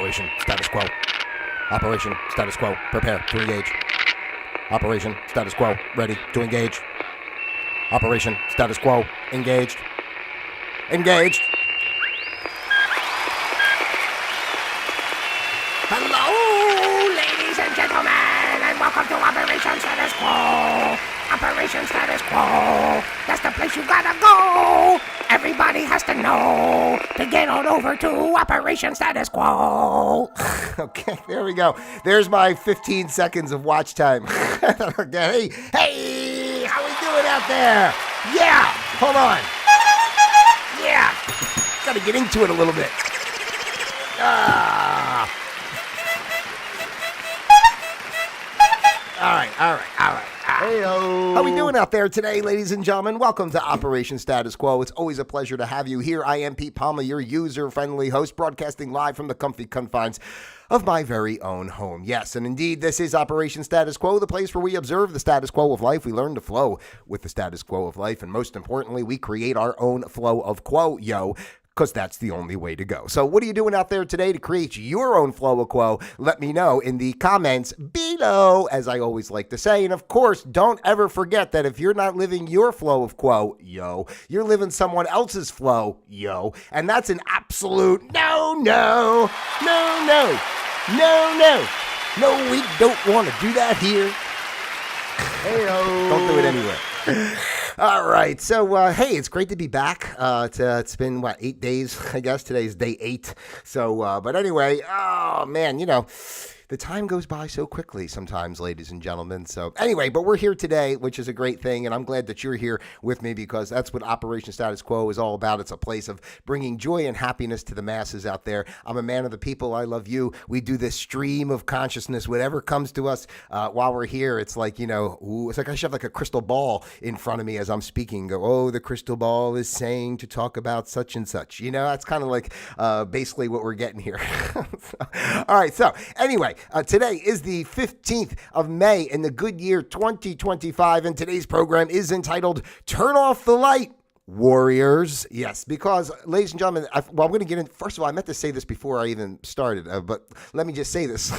Operation status quo. Operation status quo. Prepare to engage. Operation status quo. Ready to engage. Operation status quo. Engaged. Engaged. Hello, ladies and gentlemen, and welcome to Operation Status Quo. Operation Status Quo. That's the place you gotta go. Everybody has to know to get on over to Operation Status Quo. Okay, there we go. There's my 15 seconds of watch time. Okay. Hey, how we doing out there? Yeah, hold on. Yeah, gotta get into it a little bit. All right. Heyo. How we doing out there today, ladies and gentlemen? Welcome to Operation Status Quo. It's always a pleasure to have you here. I am Pete.Palma, your user-friendly host, broadcasting live from the comfy confines of my very own home. Yes, and indeed, this is Operation Status Quo, the place where we observe the status quo of life. We learn to flow with the status quo of life, and most importantly, we create our own flow of quo, because that's the only way to go. So what are you doing out there today to create your own flow of quo? Let me know in the comments below, as I always like to say. And of course, don't ever forget that if you're not living your flow of quo, you're living someone else's flow, and that's an absolute no, we don't want to do that here. Heyo. Don't do it anyway. All right. So, hey, it's great to be back. It's been, 8 days, I guess. Today's day 8. So, but anyway, oh, man, the time goes by so quickly sometimes, ladies and gentlemen. So anyway, but we're here today, which is a great thing. And I'm glad that you're here with me because that's what Operation Status Quo is all about. It's a place of bringing joy and happiness to the masses out there. I'm a man of the people. I love you. We do this stream of consciousness, whatever comes to us while we're here. It's like, it's like I should have like a crystal ball in front of me as I'm speaking. Go, oh, the crystal ball is saying to talk about such and such. That's kind of like basically what we're getting here. All right. So anyway, today is the 15th of May in the good year 2025, and today's program is entitled Turn Off the Light, Warriors. Yes, because, ladies and gentlemen, I'm going to get in. First of all, I meant to say this before I even started, but let me just say this.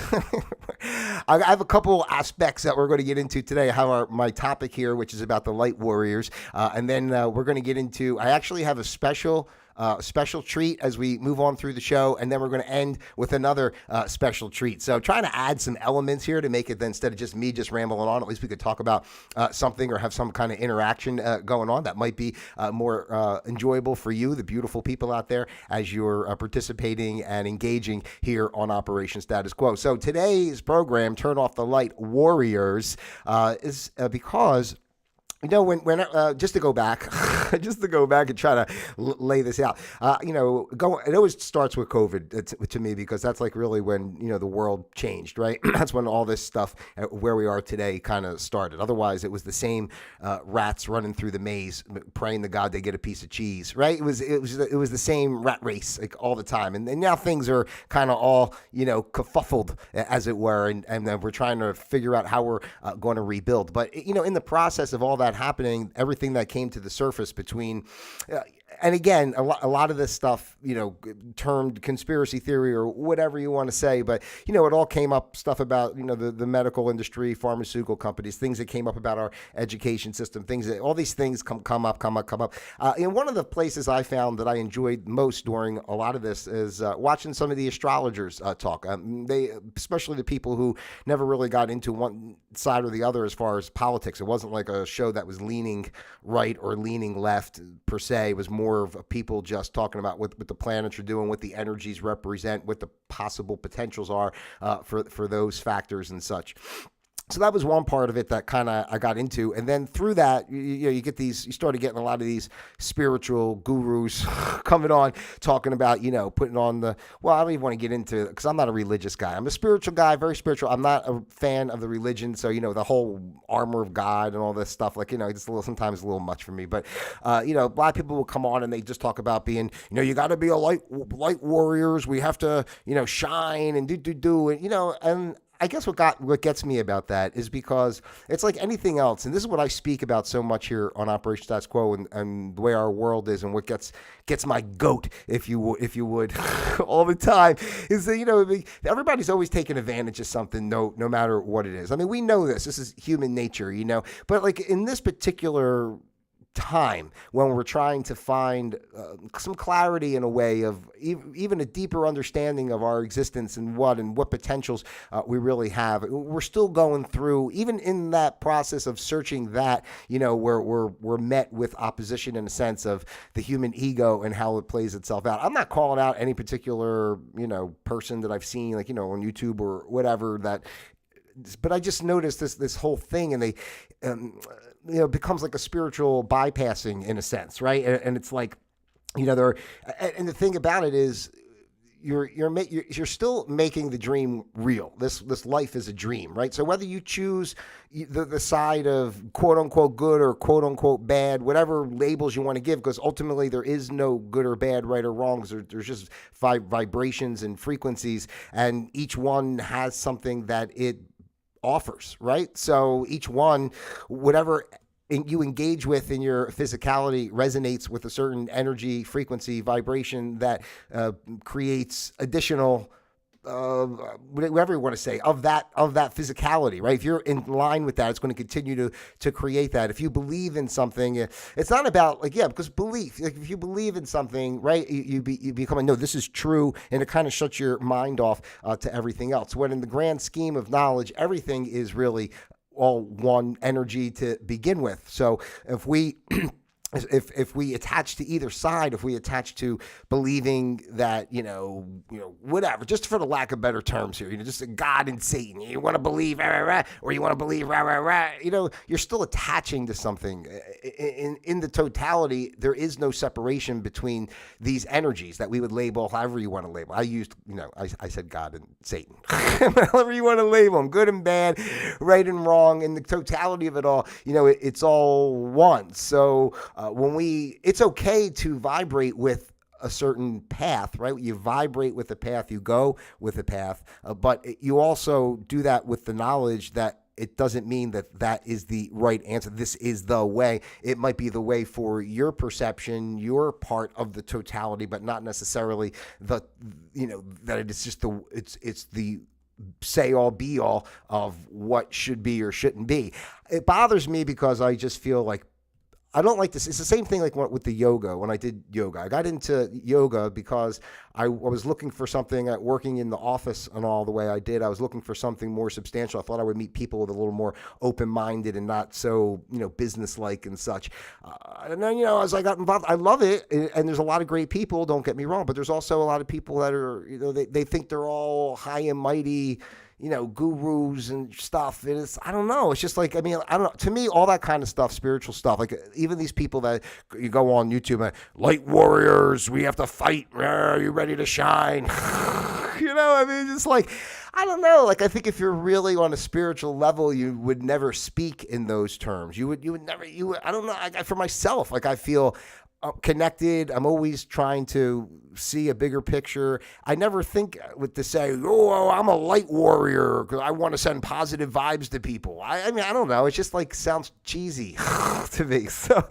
I have a couple aspects that we're going to get into today. I have my topic here, which is about the Light Warriors, and then we're going to get into, I actually have a special treat as we move on through the show, and then we're going to end with another special treat. So trying to add some elements here to make it, then instead of just me just rambling on, at least we could talk about something or have some kind of interaction going on that might be more enjoyable for you, the beautiful people out there, as you're participating and engaging here on Operation Status Quo. So today's program, Turn Off the Light, Warriors, is because when just to go back and try to lay this out, it always starts with COVID to me, because that's like really when, the world changed, right? That's when all this stuff where we are today kind of started. Otherwise, it was the same rats running through the maze, praying to God they get a piece of cheese, right? It was the same rat race like all the time. And now things are kind of all, kerfuffled, as it were. And then we're trying to figure out how we're going to rebuild. But, in the process of all that happening, everything that came to the surface between and again, a lot of this stuff, termed conspiracy theory or whatever you want to say, but, it all came up stuff about, the medical industry, pharmaceutical companies, things that came up about our education system, all these things come up. And one of the places I found that I enjoyed most during a lot of this is watching some of the astrologers talk. Especially the people who never really got into one side or the other as far as politics. It wasn't like a show that was leaning right or leaning left per se. It was more of people just talking about what the planets are doing, what the energies represent, what the possible potentials are for those factors and such. So that was one part of it that kind of I got into. And then through that, you started getting a lot of these spiritual gurus coming on, talking about, putting on I don't even want to get into it because I'm not a religious guy. I'm a spiritual guy, very spiritual. I'm not a fan of the religion. So, the whole armor of God and all this stuff, like, it's sometimes a little much for me. But, a lot of people will come on and they just talk about being, you got to be a light warriors. We have to, shine and do. And, and I guess what gets me about that is because it's like anything else, and this is what I speak about so much here on Operation Status Quo, and the way our world is, and what gets my goat, if you would, all the time, is that everybody's always taking advantage of something, no matter what it is. I mean, we know this. This is human nature, but like in this particular time when we're trying to find some clarity in a way of even a deeper understanding of our existence and what potentials we really have. We're still going through, even in that process of searching that, we're met with opposition in a sense of the human ego and how it plays itself out. I'm not calling out any particular, person that I've seen, like, on YouTube or whatever but I just noticed this whole thing, and they, it becomes like a spiritual bypassing in a sense, right? And it's like, and the thing about it is, you're still making the dream real. This life is a dream, right? So whether you choose the side of quote unquote good or quote unquote bad, whatever labels you want to give, because ultimately there is no good or bad, right or wrong. Because there's just vibrations and frequencies, and each one has something that it offers, right? So each one, whatever you engage with in your physicality, resonates with a certain energy, frequency, vibration that creates additional, whatever you want to say, of that physicality, right? If you're in line with that, it's going to continue to create that. If you believe in something, it's not about because belief. Like if you believe in something, right, you become no, this is true, and it kind of shuts your mind off to everything else. When in the grand scheme of knowledge, everything is really all one energy to begin with. So if we if we attach to either side, if we attach to believing that, whatever, just for the lack of better terms here, just God and Satan, you want to believe, or you want to believe, you're still attaching to something. In the totality, there is no separation between these energies that we would label however you want to label. I used, I said God and Satan, however you want to label them, good and bad, right and wrong. In the totality of it all, it's all one. So, it's okay to vibrate with a certain path, right? You vibrate with the path, you go with the path, but you also do that with the knowledge that it doesn't mean that is the right answer. This is the way. It might be the way for your perception, your part of the totality, but not necessarily that it is just it's the say all be all of what should be or shouldn't be. It bothers me because I just feel like I don't like this. It's the same thing like with the yoga. When I did yoga, I got into yoga because I was looking for something at working in the office and all the way I did. I was looking for something more substantial. I thought I would meet people with a little more open-minded and not so, business-like and such. And then, as I got involved, I love it. And there's a lot of great people, don't get me wrong, but there's also a lot of people that are, they think they're all high and mighty, gurus and stuff. And it's, I don't know. It's just like, I don't know. To me, all that kind of stuff, spiritual stuff, like even these people that you go on YouTube and light warriors, we have to fight. Are you ready to shine? Just like, I don't know. Like, I think if you're really on a spiritual level, you would never speak in those terms. You would never, I don't know. For myself, like I feel connected. I'm always trying to see a bigger picture. I never think to say, oh, I'm a light warrior because I want to send positive vibes to people. I don't know. It's just like sounds cheesy to me. So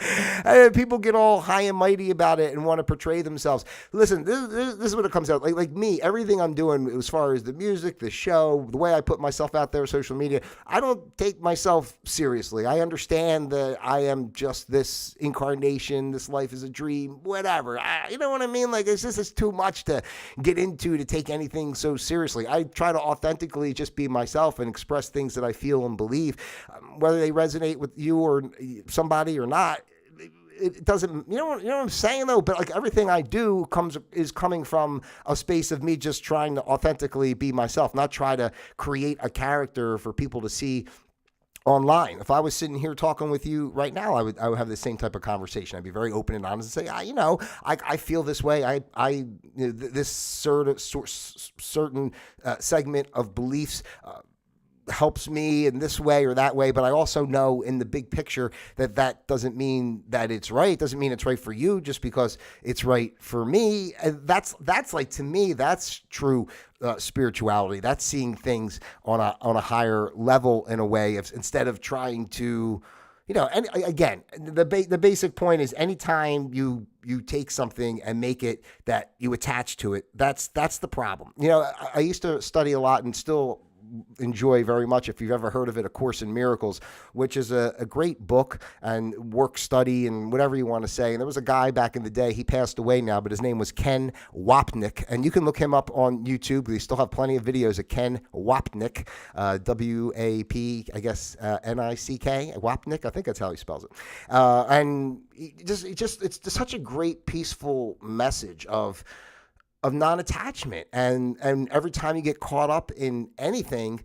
people get all high and mighty about it and want to portray themselves. Listen, this is what it comes out. Like me, everything I'm doing as far as the music, the show, the way I put myself out there, social media, I don't take myself seriously. I understand that I am just this incarnation. This life is a dream, whatever. You know what I mean? Like, it's too much to get into to take anything so seriously. I try to authentically just be myself and express things that I feel and believe, whether they resonate with you or somebody or not. It doesn't, you know what I'm saying though? But like everything I do is coming from a space of me just trying to authentically be myself, not try to create a character for people to see online. If I was sitting here talking with you right now, I would have the same type of conversation. I'd be very open and honest and say, I feel this way. This certain segment of beliefs helps me in this way or that way, but I also know in the big picture that doesn't mean that it's right. It doesn't mean it's right for you just because it's right for me. And that's like, to me, that's true spirituality. That's seeing things on a higher level in a way of, instead of trying to, and again, the basic point is anytime you take something and make it that you attach to it, that's the problem. I used to study a lot and still enjoy very much, if you've ever heard of it, A Course in Miracles, which is a great book and work study and whatever you want to say. And there was a guy back in the day, he passed away now, but his name was Ken Wapnick. And you can look him up on YouTube. They still have plenty of videos of Ken Wapnick, W-A-P, I guess, N-I-C-K, Wapnick. I think that's how he spells it. And it's such a great, peaceful message of non-attachment, and every time you get caught up in anything,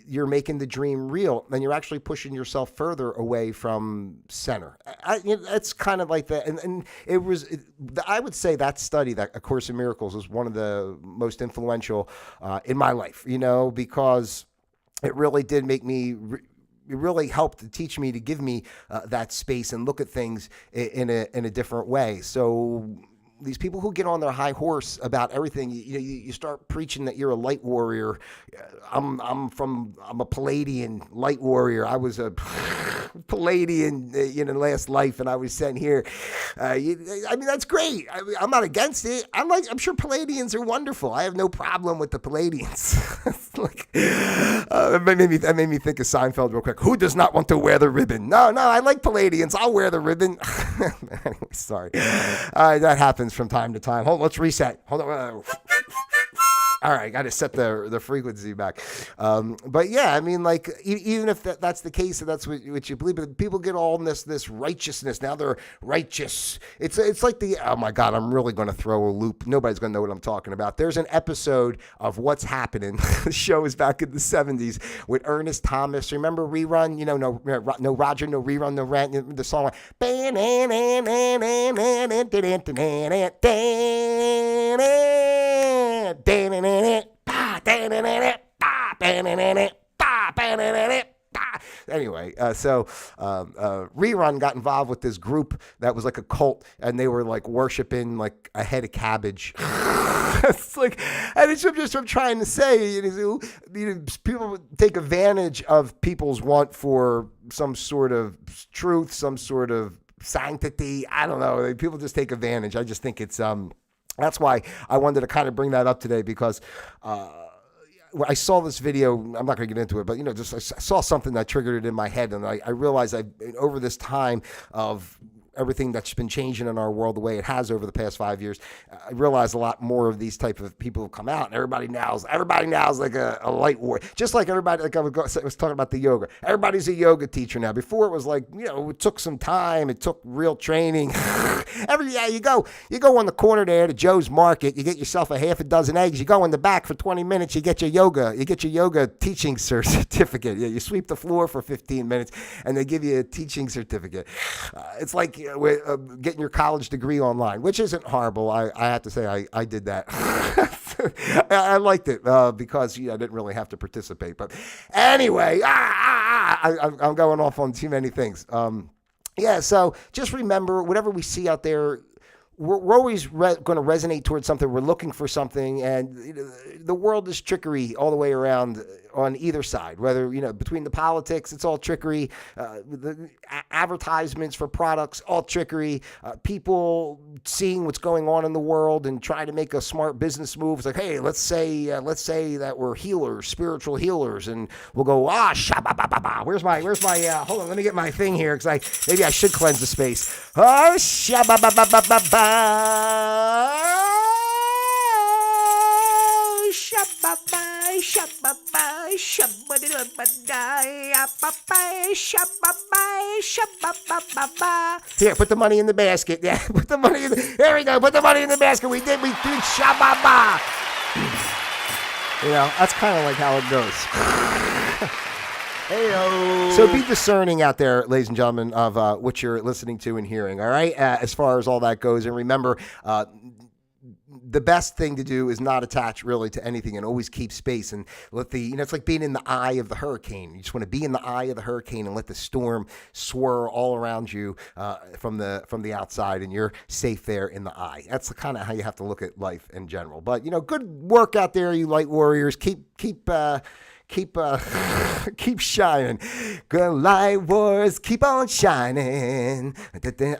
you're making the dream real, and you're actually pushing yourself further away from center. That's kind of like that, and I would say that study, that A Course in Miracles, was one of the most influential in my life, because it really did make me. It really helped to teach me, to give me that space and look at things in a different way. So these people who get on their high horse about everything, you start preaching that you're a light warrior. I'm a Palladian light warrior. I was a Palladian, last life, and I was sent here. That's great. I'm not against it. I'm sure Palladians are wonderful. I have no problem with the Palladians. That made me think of Seinfeld real quick. Who does not want to wear the ribbon? No, I like Palladians. I'll wear the ribbon. Anyway, sorry. That happens from time to time. Hold on, let's reset. Hold on. All right, got to set the frequency back. But yeah, even if that's the case, and that's what you believe, but people get all in this righteousness. Now they're righteous. It's like oh my God, I'm really going to throw a loop. Nobody's going to know what I'm talking about. There's an episode of What's Happening. The show is back in the 70s with Ernest Thomas. Remember Rerun? No Roger, no Rerun, no rant. The song. Anyway, so Rerun got involved with this group that was like a cult, and they were like worshiping like a head of cabbage. It's like, and it's just what I'm trying to say. People take advantage of people's want for some sort of truth, some sort of sanctity. I don't know. People just take advantage. I just think it's that's why I wanted to kind of bring that up today, because I saw this video. I'm not going to get into it, but I saw something that triggered it in my head, and I realized over this time of everything that's been changing in our world the way it has over the past 5 years, I realized a lot more of these type of people have come out, and everybody now is like a light warrior. Just like everybody, like I was talking about the yoga. Everybody's a yoga teacher now. Before it was like, it took some time. It took real training. You go on the corner there to Joe's Market. You get yourself a half a dozen eggs. You go in the back for 20 minutes. You get your yoga teaching certificate. You sweep the floor for 15 minutes, and they give you a teaching certificate. It's like getting your college degree online, which isn't horrible. I have to say I did that. I liked it because I didn't really have to participate. But anyway, I'm going off on too many things. So just remember, whatever we see out there, we're always going to resonate towards something. We're looking for something, and the world is trickery all the way around on either side. Whether between the politics, it's all trickery. The advertisements for products, all trickery. People seeing what's going on in the world and trying to make a smart business move. It's like, hey, let's say that we're healers, spiritual healers, and we'll go shabba-ba-ba-ba. Where's my hold on, let me get my thing here, because maybe I should cleanse the space. Shabba-ba-ba-ba-ba-ba. Here, put the money in the basket. Yeah, put the money in there we go. Put the money in the basket. We did shabba-ba. That's kind of like how it goes. Heyo. So be discerning out there, ladies and gentlemen, of what you're listening to and hearing, all right, as far as all that goes. And remember, the best thing to do is not attach really to anything and always keep space and let the, it's like being in the eye of the hurricane. You just want to be in the eye of the hurricane and let the storm swirl all around you from the outside, and you're safe there in the eye. That's kind of how you have to look at life in general. But, good work out there, you light warriors. Keep shining. Good light wars, keep on shining.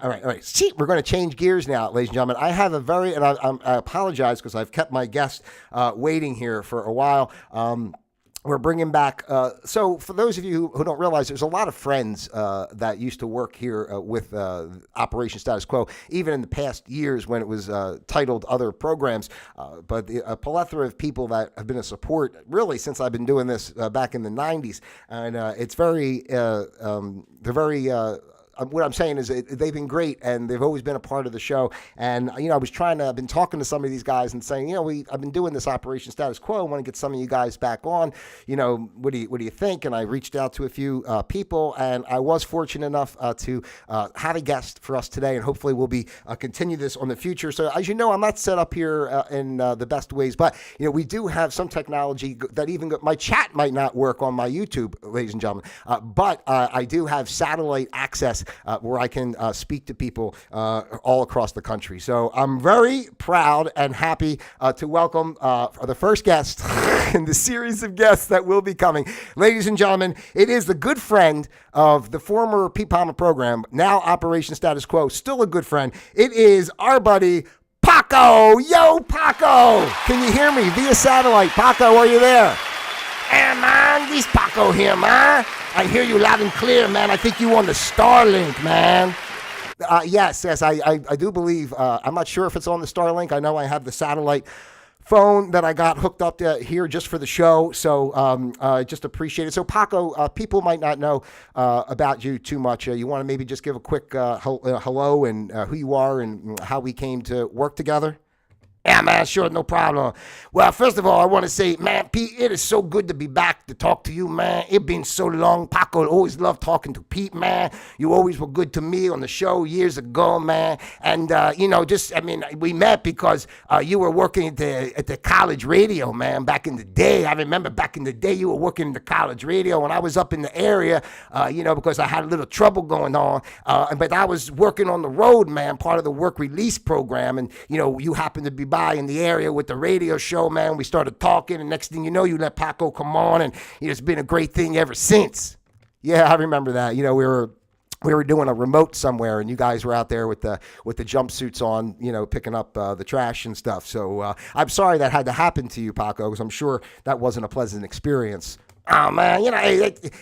All right. See, we're going to change gears now, ladies and gentlemen. I have I apologize because I've kept my guest waiting here for a while. We're bringing back, so for those of you who don't realize, there's a lot of friends that used to work here with Operation Status Quo, even in the past years when it was titled other programs, but a plethora of people that have been a support really since I've been doing this back in the 90s. And it's very, they're very, what I'm saying is they've been great, and they've always been a part of the show. And, I've been talking to some of these guys and saying, I've been doing this Operation Status Quo. I want to get some of you guys back on. What do you think? And I reached out to a few people, and I was fortunate enough to have a guest for us today, and hopefully we'll be continue this on the future. So as you know, I'm not set up here in the best ways, but, we do have some technology that even my chat might not work on my YouTube, ladies and gentlemen, but I do have satellite access where I can speak to people all across the country. So I'm very proud and happy to welcome the first guest in the series of guests that will be coming. Ladies and gentlemen, it is the good friend of the former Pete.Palma program, now Operation Status Quo, still a good friend. It is our buddy, Paco. Yo, Paco. Can you hear me via satellite? Paco, are you there? Hey, man, this Paco here, man. I hear you loud and clear, man. I think you on the Starlink, man. Yes, I do believe. I'm not sure if it's on the Starlink. I know I have the satellite phone that I got hooked up to here just for the show. So just appreciate it. So Paco, people might not know about you too much. You want to maybe just give a quick hello and who you are and how we came to work together? Yeah, man, sure, no problem. Well, first of all, I want to say, man, Pete, it is so good to be back to talk to you, man. It's been so long. Paco always loved talking to Pete, man. You always were good to me on the show years ago, man. And, we met because you were working at the college radio, man, back in the day. I remember back in the day you were working in the college radio, and I was up in the area, because I had a little trouble going on. But I was working on the road, man, part of the work release program. And, you happened to be in the area with the radio show, man. We started talking, and next thing you know, you let Paco come on, and it's been a great thing ever since. Yeah, I remember that. We were doing a remote somewhere, and you guys were out there with the jumpsuits on, picking up the trash and stuff. So I'm sorry that had to happen to you, Paco, because I'm sure that wasn't a pleasant experience. Oh, man,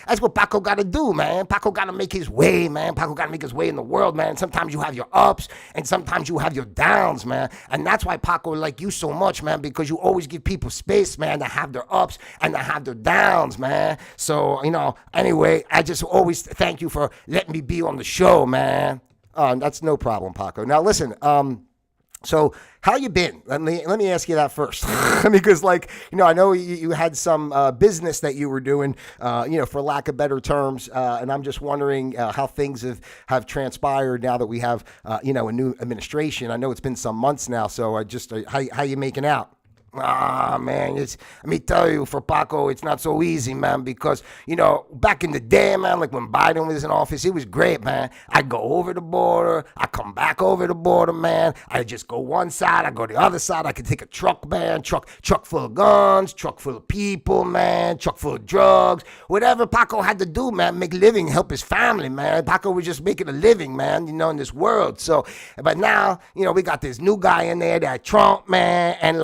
that's what Paco got to do, man. Paco got to make his way, man. Paco got to make his way in the world, man. Sometimes you have your ups, and sometimes you have your downs, man. And that's why Paco like you so much, man, because you always give people space, man, to have their ups and to have their downs, man. So, anyway, I just always thank you for letting me be on the show, man. That's no problem, Paco. Now, listen, so how you been? Let me ask you that first, because I know you had some business that you were doing, for lack of better terms, and I'm just wondering how things have transpired now that we have, a new administration. I know it's been some months now, so how you making out? Ah, man, let me tell you, for Paco, it's not so easy, man, because, back in the day, man, like when Biden was in office, it was great, man. I'd go over the border, I come back over the border, man. I just go one side, I go the other side. I could take a truck, man, truck full of guns, truck full of people, man, truck full of drugs. Whatever Paco had to do, man, make a living, help his family, man. Paco was just making a living, man, in this world. So, but now, we got this new guy in there, that Trump, man, and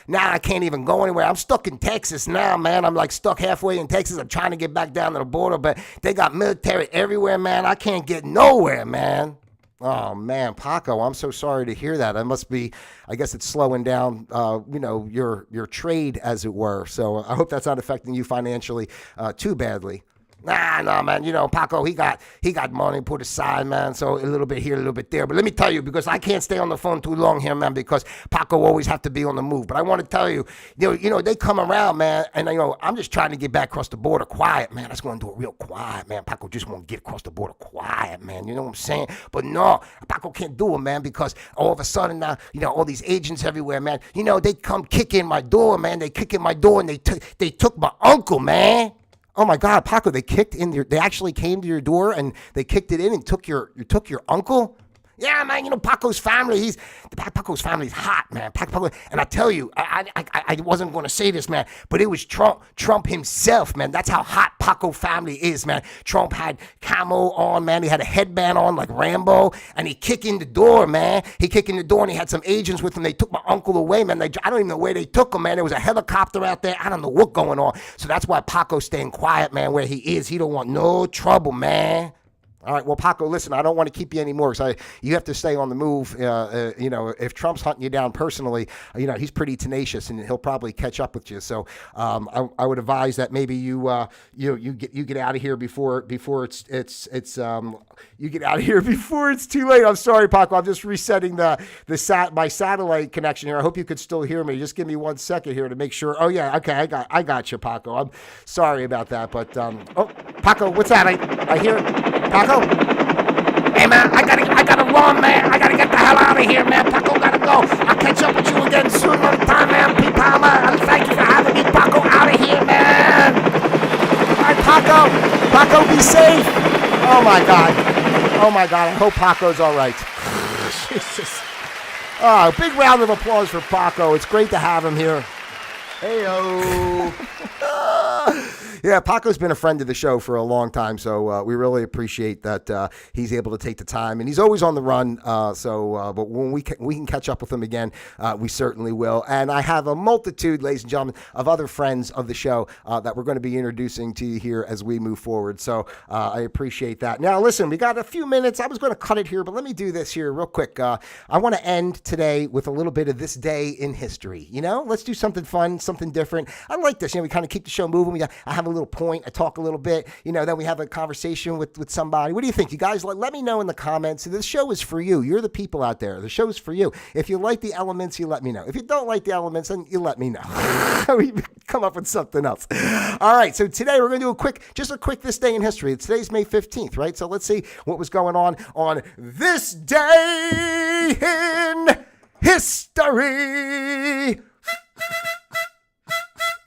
now I can't even go anywhere. I'm stuck in Texas now, man. I'm stuck halfway in Texas. I'm trying to get back down to the border, but they got military everywhere, man. I can't get nowhere, man. Oh, man, Paco, I'm so sorry to hear that. It must be, I guess it's slowing down, your trade, as it were. So I hope that's not affecting you financially too badly. Nah, man. You know, Paco, he got money put aside, man. So a little bit here, a little bit there. But let me tell you, because I can't stay on the phone too long here, man, because Paco always have to be on the move. But I want to tell you, you know, they come around, man, and I'm just trying to get back across the border quiet, man. I just want to do it real quiet, man. Paco just want to get across the border quiet, man. You know what I'm saying? But no, Paco can't do it, man, because all of a sudden now, you know, all these agents everywhere, man. You know, they come kick in my door, man. They kick in my door and they took my uncle, man. Oh my God, Paco! They actually came to your door and they kicked it in and took your uncle. Yeah, man. You know Paco's family. Paco's family's hot, man. Paco, and I tell you, I wasn't going to say this, man, but it was Trump himself, man. That's how hot Paco family is, man. Trump had camo on, man. He had a headband on like Rambo, and he kicked in the door, man. He kicked in the door, and he had some agents with him. They took my uncle away, man. I don't even know where they took him, man. There was a helicopter out there. I don't know what's going on. So that's why Paco's staying quiet, man, where he is. He don't want no trouble, man. All right, well, Paco, listen, I don't want to keep you anymore because you have to stay on the move. You know, if Trump's hunting you down personally, you know, he's pretty tenacious and he'll probably catch up with you. So I would advise that maybe you get out of here before it's you get out of here before it's too late. I'm sorry, Paco. I'm just resetting my satellite connection here. I hope you could still hear me. Just give me 1 second here to make sure. Oh yeah, okay, I got you, Paco. I'm sorry about that, but oh, Paco, what's that? I hear Paco. Hey, man, I gotta run, man. I gotta get the hell out of here, man. Paco gotta go. I'll catch up with you again soon on time, man. Pete.Palma, thank you for having me. Paco, out of here, man. All right, Paco, be safe. Oh, my God. I hope Paco's all right. Jesus. Oh, big round of applause for Paco. It's great to have him here. Hey-o. Yeah, Paco's been a friend of the show for a long time, so we really appreciate that he's able to take the time, and he's always on the run. But when we can catch up with him again, we certainly will. And I have a multitude, ladies and gentlemen, of other friends of the show that we're going to be introducing to you here as we move forward. So I appreciate that. Now, listen, we got a few minutes. I was going to cut it here, but let me do this here real quick. I want to end today with a little bit of this day in history. You know, let's do something fun, something different. I like this. You know, we kind of keep the show moving. I have a little point. I talk a little bit. You know, then we have a conversation with somebody. What do you think? You guys, let me know in the comments. This show is for you. You're the people out there. The show is for you. If you like the elements, you let me know. If you don't like the elements, then you let me know. We come up with something else. All right. So today we're going to do just a quick this day in history. Today's May 15th, right? So let's see what was going on this day in history.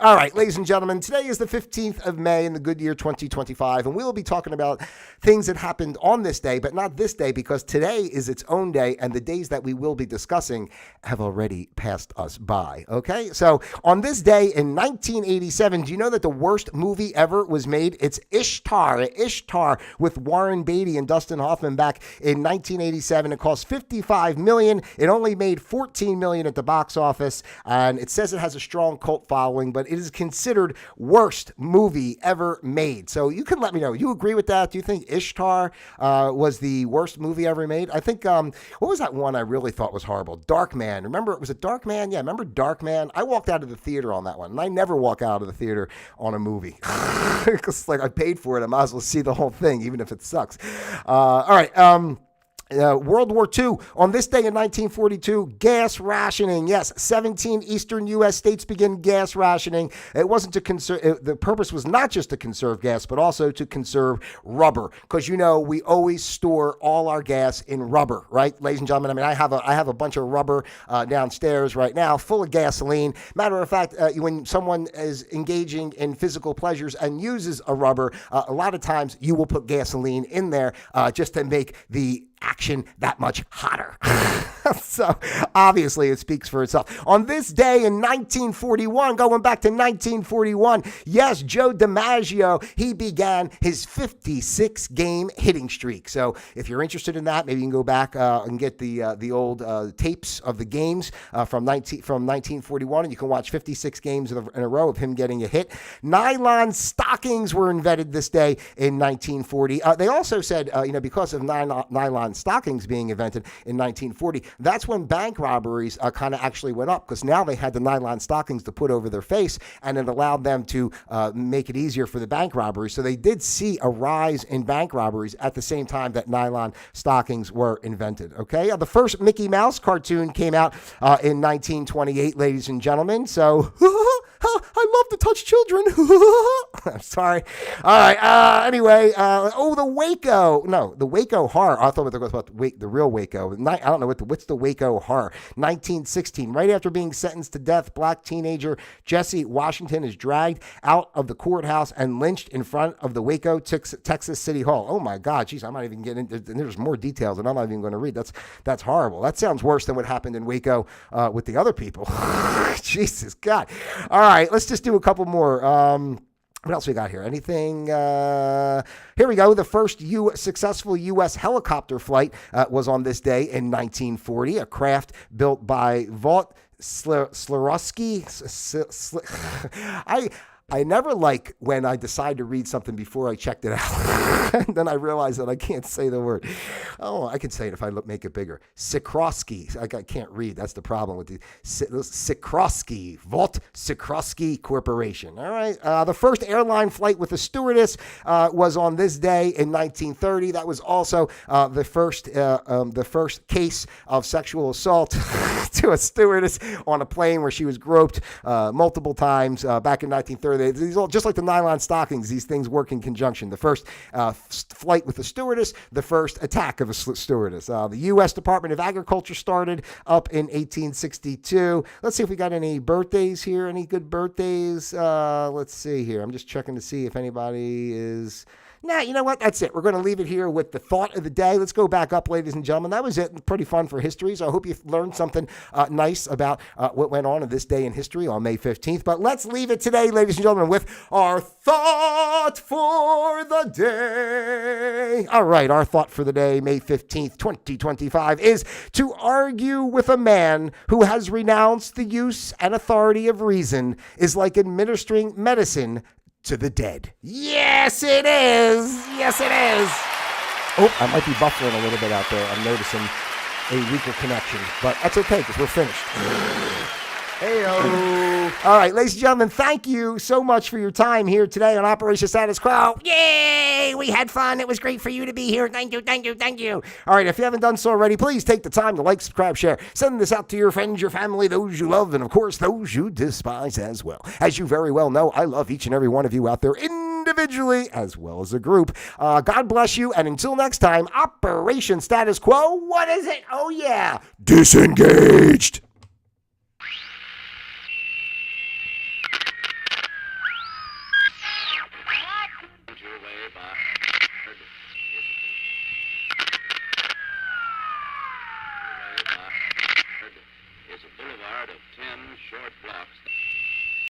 All right, ladies and gentlemen, today is the 15th of May in the good year 2025, and we will be talking about things that happened on this day, but not this day, because today is its own day, and the days that we will be discussing have already passed us by, okay? So on this day in 1987, do you know that the worst movie ever was made? It's Ishtar with Warren Beatty and Dustin Hoffman back in 1987. It cost $55 million. It only made $14 million at the box office, and it says it has a strong cult following, but it is considered worst movie ever made. So you can let me know. You agree with that? Do you think Ishtar was the worst movie ever made? I think, what was that one I really thought was horrible? Darkman. Remember, was it Darkman? Yeah, remember Darkman? I walked out of the theater on that one, and I never walk out of the theater on a movie. Because, like, I paid for it. I might as well see the whole thing, even if it sucks. All right. World War II. On this day in 1942, gas rationing. Yes, 17 eastern U.S. states begin gas rationing. It wasn't to conserve. The purpose was not just to conserve gas, but also to conserve rubber. Because you know we always store all our gas in rubber, right, ladies and gentlemen. I mean, I have a bunch of rubber downstairs right now, full of gasoline. Matter of fact, when someone is engaging in physical pleasures and uses a rubber, a lot of times you will put gasoline in there just to make the action that much hotter. So obviously it speaks for itself. On this day in 1941, going back to 1941, yes, Joe DiMaggio, he began his 56-game hitting streak. So if you're interested in that, maybe you can go back and get the old tapes of the games from 1941, and you can watch 56 games in a row of him getting a hit. Nylon stockings were invented this day in 1940. They also said, because of nylon stockings being invented in 1940, that's when bank robberies kind of actually went up, because now they had the nylon stockings to put over their face, and it allowed them to make it easier for the bank robberies. So they did see a rise in bank robberies at the same time that nylon stockings were invented. Okay, the first Mickey Mouse cartoon came out in 1928, ladies and gentlemen. So I love to touch children. I'm sorry. All right. Anyway, the Waco. No, the Waco horror. I thought we were talking about the real Waco. I don't know what's the Waco horror. 1916. Right after being sentenced to death, black teenager Jesse Washington is dragged out of the courthouse and lynched in front of the Waco, Texas City Hall. Oh my God. Jeez, I'm not even getting into. There's more details, and I'm not even going to read. That's horrible. That sounds worse than what happened in Waco with the other people. Jesus God. All right, let's just do a couple more. What else we got here? Anything? Here we go. The first successful U.S. helicopter flight was on this day in 1940. A craft built by Vought Slurowski. I never like when I decide to read something before I checked it out. And then I realize that I can't say the word. Oh, I can say it if I make it bigger. Sikrowski. I can't read. That's the problem with the Sikrowski. Vought Sikrowski Corporation. All right. The first airline flight with a stewardess was on this day in 1930. That was also the first case of sexual assault to a stewardess on a plane where she was groped multiple times back in 1930. These all, just like the nylon stockings, these things work in conjunction. The first flight with a stewardess, the first attack of a stewardess. The U.S. Department of Agriculture started up in 1862. Let's see if we got any birthdays here. Any good birthdays? Let's see here. I'm just checking to see if anybody is... Nah, you know what? That's it. We're going to leave it here with the thought of the day. Let's go back up, ladies and gentlemen. That was it. Pretty fun for history. So I hope you learned something nice about what went on this day in history on May 15th. But let's leave it today, ladies and gentlemen, with our thought for the day. All right. Our thought for the day, May 15th, 2025, is to argue with a man who has renounced the use and authority of reason is like administering medicine to the dead. Yes, it is. Yes, it is. Oh, I might be buffering a little bit out there. I'm noticing a weaker connection, but that's okay because we're finished. Hey-o. All right, ladies and gentlemen, thank you so much for your time here today on Operation Status Quo. Yay! We had fun. It was great for you to be here. Thank you, thank you, thank you. All right, if you haven't done so already, please take the time to like, subscribe, share. Send this out to your friends, your family, those you love, and of course, those you despise as well. As you very well know, I love each and every one of you out there individually as well as a group. God bless you, and until next time, Operation Status Quo. What is it? Oh, yeah. Disengaged. Is a boulevard of 10 short blocks.